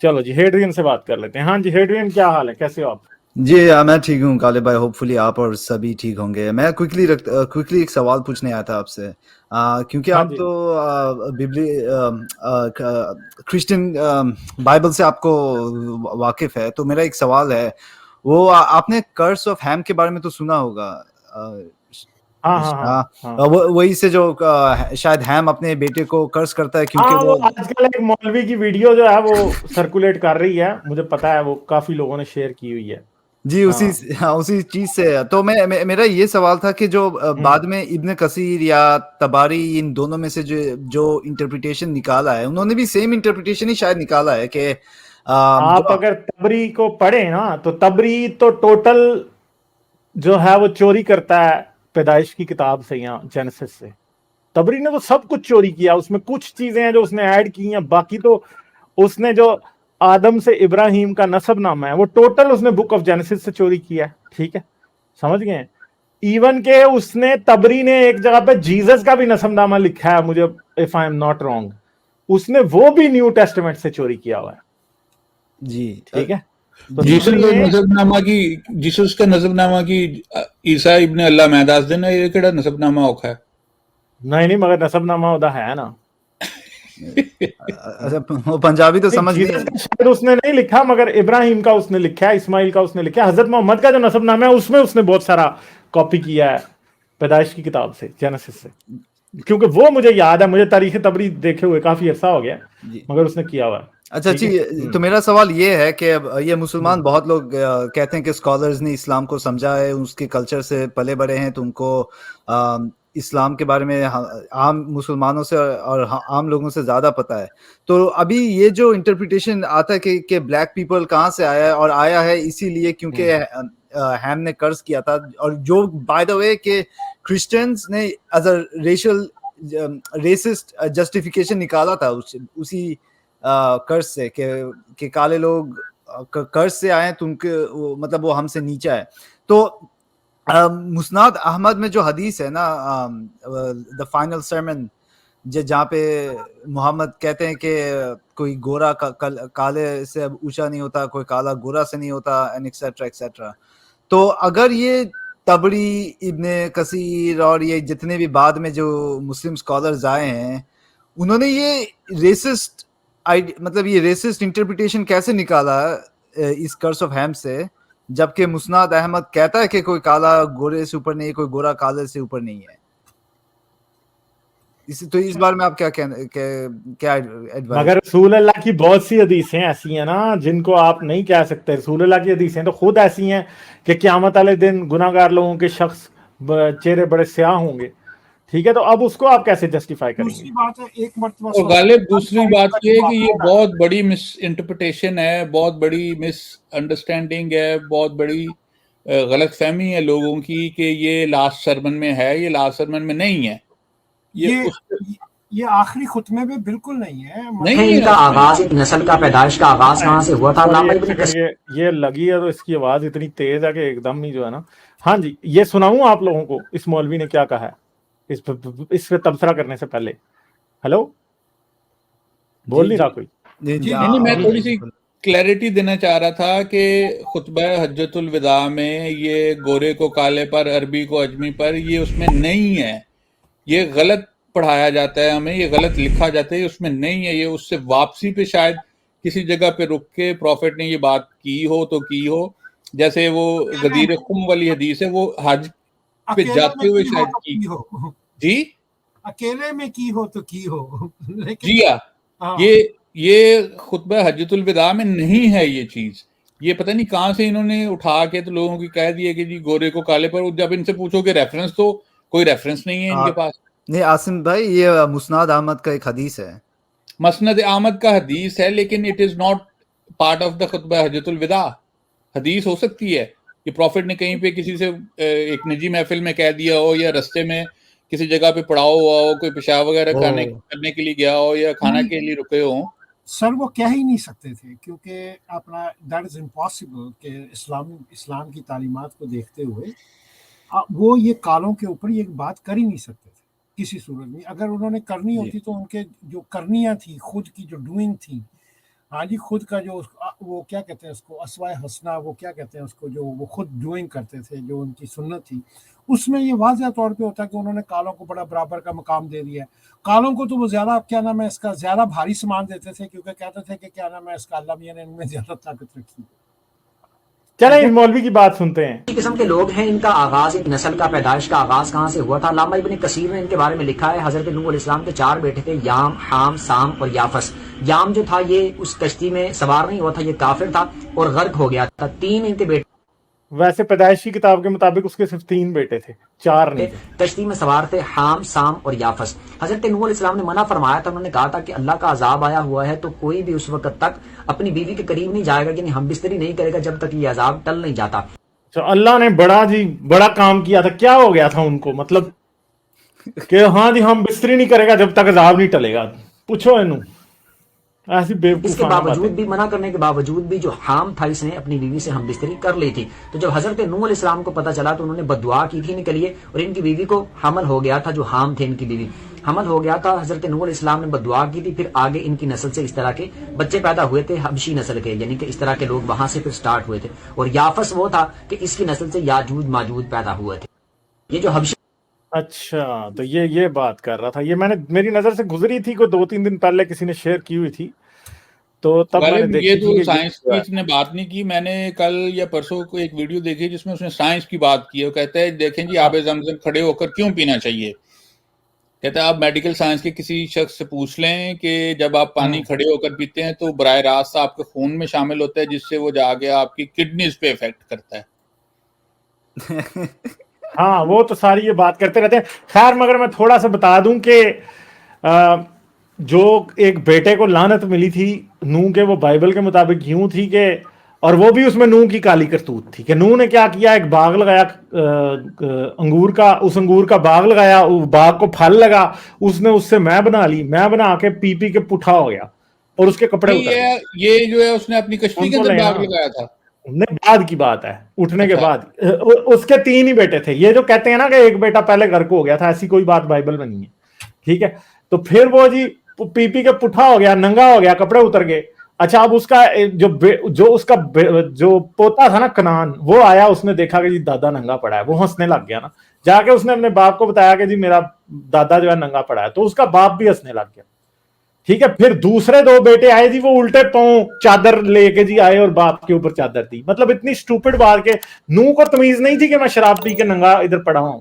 چلو جی ہیڈرین سے بات کر لیتے ہیں. ہاں جی ہیڈرین کیا حال ہے, کیسے ہو آپ؟ جی میں ٹھیک ہوں غالب بھائی, ہوپ فلی آپ اور سبھی ٹھیک ہوں گے. میں کوئکلی ایک سوال پوچھنے آیا تھا آپ سے, کیونکہ ہاں آپ جی تو کرسچن بائبل سے آپ کو واقف ہے, تو میرا ایک سوال ہے, وہ آپ نے کرس آف ہیم کے بارے میں تو سنا ہوگا. ہاں ہاں ہاں ہاں وہی سے جو شاید ہیم اپنے بیٹے کو کرس کرتا ہے کیونکہ وہ آج کل ایک مولوی کی ویڈیو جو ہے وہ سرکولیٹ کر رہی ہے, مجھے پتا ہے وہ کافی لوگوں نے شیئر کی ہوئی ہے. جی اسی چیز سے. تو میرا یہ سوال تھا کہ جو بعد میں ابن کثیر یا تباری ان دونوں میں سے جو انٹرپریٹیشن نکالا ہے, انہوں نے بھی سیم انٹرپریٹیشن ہی شاید نکالا ہے کہ آپ اگر تبری کو پڑھیں نا تو تبری تو ٹوٹل جو ہے وہ چوری کرتا ہے پیدائش کی کتاب سے یا جینیسس سے. تبری نے تو سب کچھ چوری کیا, اس میں کچھ چیزیں ہیں جو اس نے ایڈ کی ہیں, باقی تو اس نے جو آدم سے ابراہیم کا نسب نامہ ہے وہ ٹوٹل اس نے بک آف جینیسس سے چوری کیا ہے. ٹھیک ہے, سمجھ گئے ہیں. ایون کہ اس نے تبری نے ایک جگہ پہ جیزس کا بھی نسب نامہ لکھا ہے, مجھے if I am not wrong, اس نے وہ بھی نیو ٹیسٹمنٹ سے چوری کیا ہوا ہے. جی ٹھیک ہے, تو جیسس کا نسب نامہ کی عیسیٰ ابن اللہ مہداس دینا, یہ کیڑا نسب نامہ اوکھا ہے؟ نہیں مگر نسب نامہ ہوتا ہے نا. پنجابی تو سمجھ جیسس نہیں کا شاید اس نے نہیں لکھا, مگر ابراہیم کا اس نے لکھا ہے, اسماعیل کا اس نے لکھا ہے. حضرت محمد کا جو نسب نامہ ہے اس میں اس نے بہت سارا کاپی کیا ہے پیدائش کی کتاب سے, جینیسس سے, کیونکہ وہ مجھے یاد ہے, مجھے تاریخ تبری دیکھے ہوئے کافی عرصہ ہو گیا, مگر اس نے کیا ہوا ہے. اچھا تو میرا سوال یہ ہے کہ یہ مسلمان بہت لوگ کہتے ہیں کہ اسکالرز نے اسلام کو سمجھا ہے, اس کے کلچر سے پلے بڑے ہیں, تو ان کو اسلام کے بارے میں عام مسلمانوں سے اور عام لوگوں سے زیادہ پتہ ہے. تو ابھی یہ جو انٹرپریٹیشن آتا ہے کہ بلیک پیپل کہاں سے آیا ہے, اور آیا ہے اسی لیے کیونکہ ہیم نے قرض کیا تھا, اور جو بائی دا وے کہ کرسچنز نے ایز اے ریسسٹ جسٹیفیکیشن نکالا تھا اسی قرض سے کہ کالے لوگ قرض سے آئے تو ان کے مطلب وہ ہم سے نیچا ہے. تو مسناد احمد میں جو حدیث ہے نا, دا فائنل سرمن, جہاں پہ محمد کہتے ہیں کہ کوئی گورا کالے سے اونچا نہیں ہوتا, کوئی کالا گورا سے نہیں ہوتا, ایکسیٹرا ایکسیٹرا. تو اگر یہ تبری, ابن کثیر اور یہ جتنے بھی بعد میں جو مسلم اسکالرز آئے ہیں, انہوں نے یہ ریسسٹ مطلب یہ ریسسٹ انٹرپریٹیشن کیسے نکالا اس کرس آف ہیم سے, جبکہ مسناد احمد کہتا ہے کہ کوئی کالا گورے سے اوپر نہیں, کوئی گورا کالے سے اوپر نہیں ہے. تو اس بارے میں آپ کیا ایڈوائز؟ مگر رسول اللہ کی بہت سی حدیثیں ایسی ہیں نا جن کو آپ نہیں کہہ سکتے. رسول اللہ کی حدیثیں تو خود ایسی ہیں کہ قیامت والے دن گناہ گار لوگوں کے شخص چہرے بڑے سیاہ ہوں گے. ٹھیک ہے, تو اب اس کو آپ کیسے جسٹیفائی کریں گے؟ دوسری بات ہے, ایک مرتبہ اور غالب دوسری بات یہ ہے کہ یہ بہت بڑی مس انٹرپریٹیشن ہے, بہت بڑی مس انڈرسٹینڈنگ ہے, بہت بڑی غلط فہمی ہے لوگوں کی کہ یہ لاسٹ سرمن میں ہے, یہ لاسٹ سرمن میں نہیں ہے. یہ آخری خطبے میں بالکل نہیں ہے. ان کا آغاز نسل کا پیدائش کا آغاز کہاں سے ہوا تھا؟ یہ لگی ہے تو اس کی آواز اتنی تیز ہے کہ ایک دم ہی جو ہے نا. ہاں جی, یہ سناؤں آپ لوگوں کو اس مولوی نے کیا کہا ہے اس پہ تبصرہ کرنے سے پہلے. ہیلو, بول نہیں رہا کوئی؟ نہیں, میں تھوڑی سی کلیئرٹی دینا چاہ رہا تھا کہ خطبہ حجت الوداع میں یہ گورے کو کالے پر, عربی کو اجمی پر, یہ اس میں نہیں ہے. یہ غلط پڑھایا جاتا ہے ہمیں, یہ غلط لکھا جاتا ہے, اس میں نہیں ہے. یہ اس سے واپسی پہ شاید کسی جگہ پہ رک کے پروفٹ نے یہ بات کی ہو تو کی ہو, جیسے وہ غدیر خم والی حدیث ہے, وہ حج پہ جاتے ہوئے شاید کی ہو. جی اکیلے میں کی ہو تو کی ہو. جی ہاں, یہ خطبہ حجت الوداع میں نہیں ہے یہ چیز. یہ پتہ نہیں کہاں سے انہوں نے اٹھا کے تو لوگوں کی کہہ دیا کہ جی گورے کو کالے پر. جب ان سے پوچھو کہ ریفرنس, تو کوئی ریفرنس نہیں ہے ان کے پاس. نہیں عاصم بھائی, یہ مسناد احمد کا ایک حدیث ہے, مسند احمد کا حدیث ہے, لیکن it is not part of the خطبہ حجت الوداع. حدیث ہو سکتی ہے کہ پروفٹ نے کہیں پہ کسی سے ایک نجی محفل میں کہہ دیا ہو, یا رستے میں کسی جگہ پہ پڑاؤ ہوا ہو, کوئی پیشاب وغیرہ کرنے کے لیے گیا ہو, یا کھانا کے لیے رکے ہوں. سر وہ کہہ ہی نہیں سکتے تھے, کیونکہ اپنا دیٹ از امپاسبل کہ اسلام کی تعلیمات کو دیکھتے ہوئے وہ یہ کالوں کے اوپر یہ بات کر ہی نہیں سکتے تھے کسی صورت میں. اگر انہوں نے کرنی ہوتی تو ان کے جو کرنیاں تھیں, خود کی جو ڈوئنگ تھی, हाँ जी, खुद का जो वो क्या कहते हैं उसको, अस्वाए हसना, वो क्या कहते हैं उसको, जो वो खुद डूइंग करते थे, जो उनकी सुन्नत थी, उसमें ये वाज़ह तौर पे होता है कि उन्होंने कालों को बड़ा बराबर का मकाम दे दिया है। कालों को तो वो ज़्यादा क्या नाम है इसका, ज़्यादा भारी सामान देते थे, क्योंकि कहते थे कि क्या नाम है इसका, अल्लाह मियां ने इनमें ज़्यादा ताकत रखी है। चलें इस मौलवी की बात सुनते हैं। इस किस्म के लोग हैं, इनका आगाज, एक नस्ल का पैदाइश का आगाज कहाँ से हुआ था। अल्लामा इब्न कसीर ने इनके बारे में लिखा है, हजरत नूह अलैहिस्सलाम के 4 बेटे थे, याम, हाम, साम और याफस। याम जो था ये उस कश्ती में सवार नहीं हुआ था, ये काफिर था और गर्क हो गया था। 3 इनके बेटे वैसे पैदाइश की किताब के मुताबिक उसके सिर्फ 3 बेटे थे, 4 नहीं थे। कश्ती में सवार थे, हाम, साम और याफस। हजरत नूह अलैहिस्सलाम ने मना फरमाया था, उन्होंने कहा था कि अल्लाह का अजाब आया हुआ है तो कोई भी उस वक्त तक अपनी बीवी के करीब नहीं जाएगा, यानी हम बिस्तरी नहीं करेगा जब तक ये अजाब टल नहीं जाता। तो अल्लाह ने बड़ा काम किया था। क्या हो गया था उनको, मतलब कि हाँ जी हम बिस्तरी नहीं करेगा जब तक अजाब नहीं टलेगा। पूछो इन्हू ऐसी इसके बेवकूफाना बावजूद बातें। भी, मना करने के बावजूद भी, जो हाम था इसने अपनी बीवी से हम बिस्तरी कर ली थी। तो जब हजरत नूह अलैहिस्सलाम को पता चला तो उन्होंने बददुआ की थी इनके लिए, और इनकी बीवी को हमल हो गया था, जो हाम थे इनकी बीवी, हमल हो गया था। हजरत नूह अलैहिस्सलाम ने बददुआ की थी, फिर आगे इनकी नस्ल से इस तरह के बच्चे पैदा हुए थे, हबशी नस्ल के, यानी कि इस तरह के लोग वहां से फिर स्टार्ट हुए थे। और याफस वो था कि इसकी नस्ल से याजूज माजूज पैदा हुए थे। ये जो हबशी अच्छा, तो ये बात कर रहा था, ये मेरी नजर से गुजरी थी, को 2-3 दिन पहले किसी ने शेयर की हुई थी, तो तब मैंने गालिब, देखी ये थी तो कि साइंस की इसने बात नहीं की। मैंने कल या परसों को एक वीडियो देखी जिसमें उसने साइंस की बात की है। वो कहता है देखें जी आबे ज़मज़म खड़े होकर क्यों पीना चाहिए। कहता है आप मेडिकल साइंस के किसी शख्स से पूछ लें कि जब आप पानी खड़े होकर पीते हैं तो बराह रास्त आपके खून में शामिल होता है, जिससे वो जाके आपकी किडनीज पे इफेक्ट करता है। हाँ वो तो सारी ये बात करते रहते हैं। खैर मगर मैं थोड़ा सा बता दूं कि जो एक बेटे को लानत मिली थी नूह के, वो बाइबल के मुताबिक यूं थी कि, और वो भी उसमें नूह की काली करतूत थी कि नूह ने क्या किया, एक बाग लगाया अंगूर का, उस अंगूर का बाग लगाया, उस बाग को फल लगा, उसने उससे मैं बना ली, मैं बना के पी पी के पुठा हो गया और उसके कपड़े उतर गए। ये जो है उसने अपनी कश्ती के अंदर बाग लगाया था। बाद की बात है, उठने के अच्छा। बाद। उसके 3 ही बेटे थे। ये जो कहते हैं ना कि एक बेटा पहले घर को हो गया था, ऐसी कोई बात बाइबल में नहीं है, ठीक है। तो फिर वो जी पी पी के पुठा हो गया, नंगा हो गया, कपड़े उतर गए। अच्छा, अब उसका जो पोता था ना कनान, वो आया, उसने देखा कि जी दादा नंगा पड़ा है, वो हंसने लग गया ना। जाके उसने अपने बाप को बताया कि जी मेरा दादा जो है नंगा पड़ा है, तो उसका बाप भी हंसने लग गया, ठीक है। फिर दूसरे 2 बेटे आए जी, वो उल्टे पांव चादर लेके जी आए और बाप के ऊपर चादर दी। मतलब इतनी स्टूपिड बात के नूह को तमीज नहीं थी कि मैं शराब पी के नंगा इधर पड़ा हूं।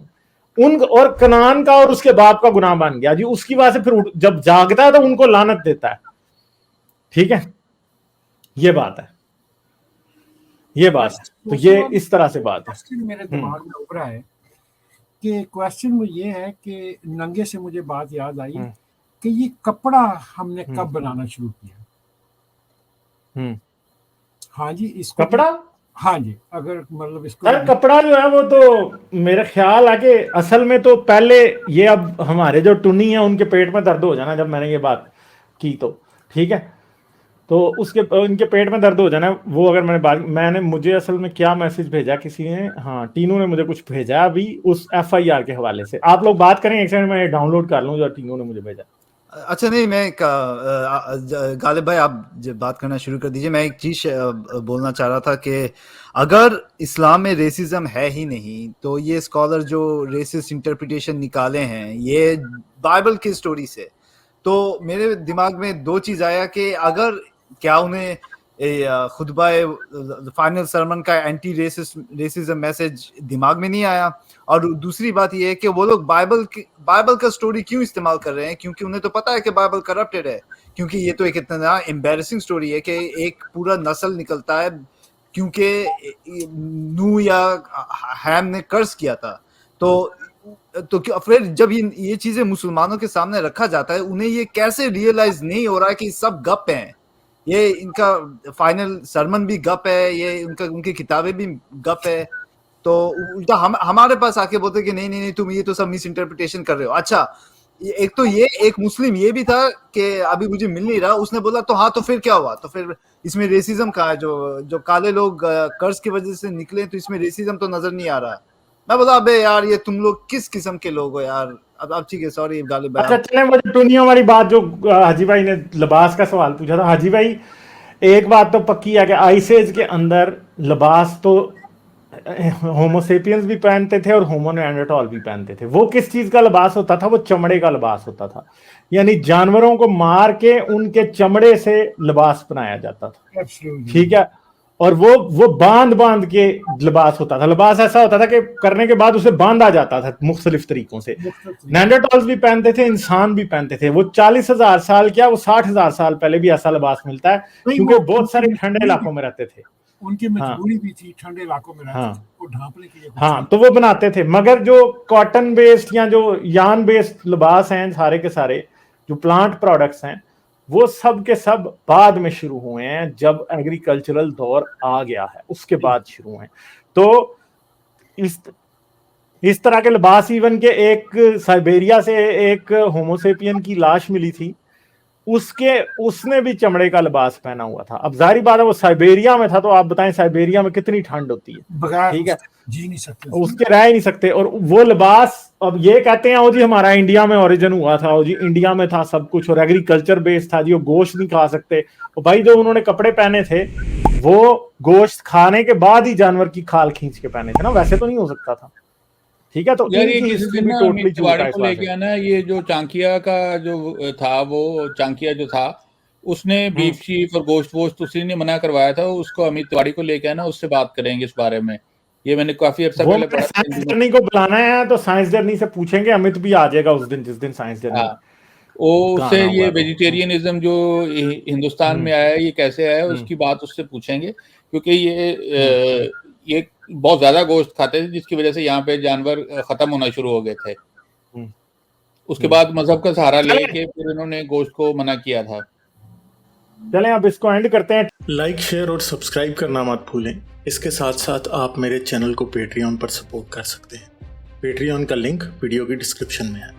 उन और कनान का और उसके बाप का गुनाह बन गया जी। उसकी वजह से फिर जब जागता है तो उनको लानत देता है, ठीक है। ये बात है, ये बात है। तो ये इस तरह से बात है। क्वेश्चन मेरे दिमाग में उभरा है कि क्वेश्चन वो ये है कि नंगे से मुझे बात याद आई कि ये कपड़ा हमने कब बनाना शुरू किया। हाँ जी, इसको कपड़ा, हाँ जी, अगर मतलब इसको सर कपड़ा जो है वो तो मेरे ख्याल है कि असल में तो पहले ये, अब हमारे जो टुन्नी है उनके पेट में दर्द हो जाना जब मैंने ये बात की, तो ठीक है, तो उसके इनके पेट में दर्द हो जाना, वो अगर मैंने मुझे असल में क्या मैसेज भेजा किसी ने, हाँ टीनू ने मुझे कुछ भेजा अभी उस FIR के हवाले से। आप लोग बात करें, एक सेकंड मैं डाउनलोड कर लूँ जो टीनू ने मुझे भेजा। अच्छा नहीं, मैं गालिब भाई आप जब बात करना शुरू कर दीजिए। मैं एक चीज बोलना चाह रहा था कि अगर इस्लाम में रेसिज्म है ही नहीं तो ये स्कॉलर जो रेसिस्ट इंटरप्रिटेशन निकाले हैं ये बाइबल की स्टोरी से, तो मेरे दिमाग में 2 चीज आया कि अगर क्या उन्हें खुतबा फाइनल सरमन का एंटी रेसिज्म मैसेज दिमाग में नहीं आया। और दूसरी बात यह है कि वो लोग बाइबल का स्टोरी क्यों इस्तेमाल कर रहे हैं, क्योंकि उन्हें तो पता है कि बाइबल करप्टेड है। क्योंकि ये तो एक इतना एम्बैरेसिंग स्टोरी है कि एक पूरा नस्ल निकलता है क्योंकि नूह या हैम ने कर्ज किया था। तो फिर जब ये चीजें मुसलमानों के सामने रखा जाता है, उन्हें ये कैसे रियलाइज नहीं हो रहा है कि सब गप हैं, ये इनका फाइनल सरमन भी गप है, ये उनकी किताबें भी गप है। तो उल्टा हमारे पास आके बोलते कि नहीं नहीं नहीं तुम ये तो सब मिस इंटरप्रिटेशन कर रहे हो। अच्छा, एक तो ये एक मुस्लिम ये भी था कि अभी मुझे मिल नहीं रहा, उसने बोला तो हाँ तो फिर क्या हुआ, तो फिर इसमें रेसिज्म कहाँ है, जो काले लोग कर्ज की वजह से निकले तो इसमें रेसिज्म तो नजर नहीं आ रहा। मैं बोला अबे यार ये तुम लोग किस किस्म के लोग हो यार। अब ठीक है, सॉरी गालिब भाई। अच्छा चले, मुझे दुनिया वाली बात जो हाजी भाई ने लिबास का सवाल पूछा था, हाजी भाई एक बात तो पक्की है कि आइस एज के अंदर लिबास तो होमोसेपियंस भी पहनते थे और होमो निएंडरथाल भी पहनते थे। वो किस चीज का लिबास होता था? वो चमड़े का लिबास होता था, यानी जानवरों को मार के उनके चमड़े से लिबास बनाया जाता था। Absolutely. ठीक है, और वो बांध बांध के लिबास होता था। लिबास ऐसा होता था कि करने के बाद उसे बांधा जाता था मुख्तलिफ तरीकों से। निएंडरथाल्स भी पहनते थे, इंसान भी पहनते थे। वो 40,000 साल क्या, वो 60,000 साल पहले भी ऐसा लिबास मिलता है, क्योंकि बहुत सारे ठंडे इलाकों में रहते थे। उनकी मजबूरी भी थी, ठंडे इलाकों में रहते थे, वो ढांपने के लिए। हाँ, तो वो बनाते थे। मगर जो कॉटन बेस्ड या जो यान बेस्ड लिबास हैं सारे के सारे, जो प्लांट प्रोडक्ट्स हैं, वो सब के सब बाद में शुरू हुए हैं, जब एग्रीकल्चरल दौर आ गया है उसके बाद शुरू हुए हैं। तो इस तरह के लिबास, इवन के एक साइबेरिया से एक होमोसेपियन की लाश मिली थी, उसने भी चमड़े का लिबास पहना हुआ था। अब जाहिर बात है वो साइबेरिया में था, तो आप बताएं साइबेरिया में कितनी ठंड होती है, ठीक है, जी नहीं सकते, उसके रह ही नहीं सकते। और वो लिबास, अब ये कहते हैं ओ जी हमारा इंडिया में ओरिजिन हुआ था, ओ जी इंडिया में था सब कुछ और एग्रीकल्चर बेस्ड था जी, वो गोश्त नहीं खा सकते। तो भाई जो उन्होंने कपड़े पहने थे वो गोश्त खाने के बाद ही जानवर की खाल खींच के पहने थे ना, वैसे तो नहीं हो सकता था। ठीक है, तो यार ये किसी दिन ना अमित तिवारी को लेके आना, ये जो चांकिया का जो था, वो चांकिया जो था उसने बीफ चीफ और गोश्त वोश्त उसी ने मना करवाया था, उसको अमित तिवारी को लेके आना, उससे बात करेंगे इस बारे में। ये मैंने काफी अर्सा पहले पढ़ा। साइंस जर्नी को बुलाना है तो साइंस जर्नी से पूछेंगे, अमित भी आ जाएगा उस दिन जिस दिन साइंस जर्नी। वो उससे ये वेजिटेरियनिज्म जो हिंदुस्तान में आया है, ये कैसे आया, उसकी बात उससे पूछेंगे, क्योंकि ये बहुत ज्यादा गोश्त खाते थे, जिसकी वजह से यहाँ पे जानवर खत्म होना शुरू हो गए थे। उसके बाद मजहब का सहारा लेके फिर इन्होंने गोश्त को मना किया था। चलें अब इसको एंड करते हैं। लाइक, शेयर और सब्सक्राइब करना मत भूलें। इसके साथ साथ आप मेरे चैनल को पेट्रियन पर सपोर्ट कर सकते हैं। पेट्रियन का लिंक वीडियो की डिस्क्रिप्शन में है।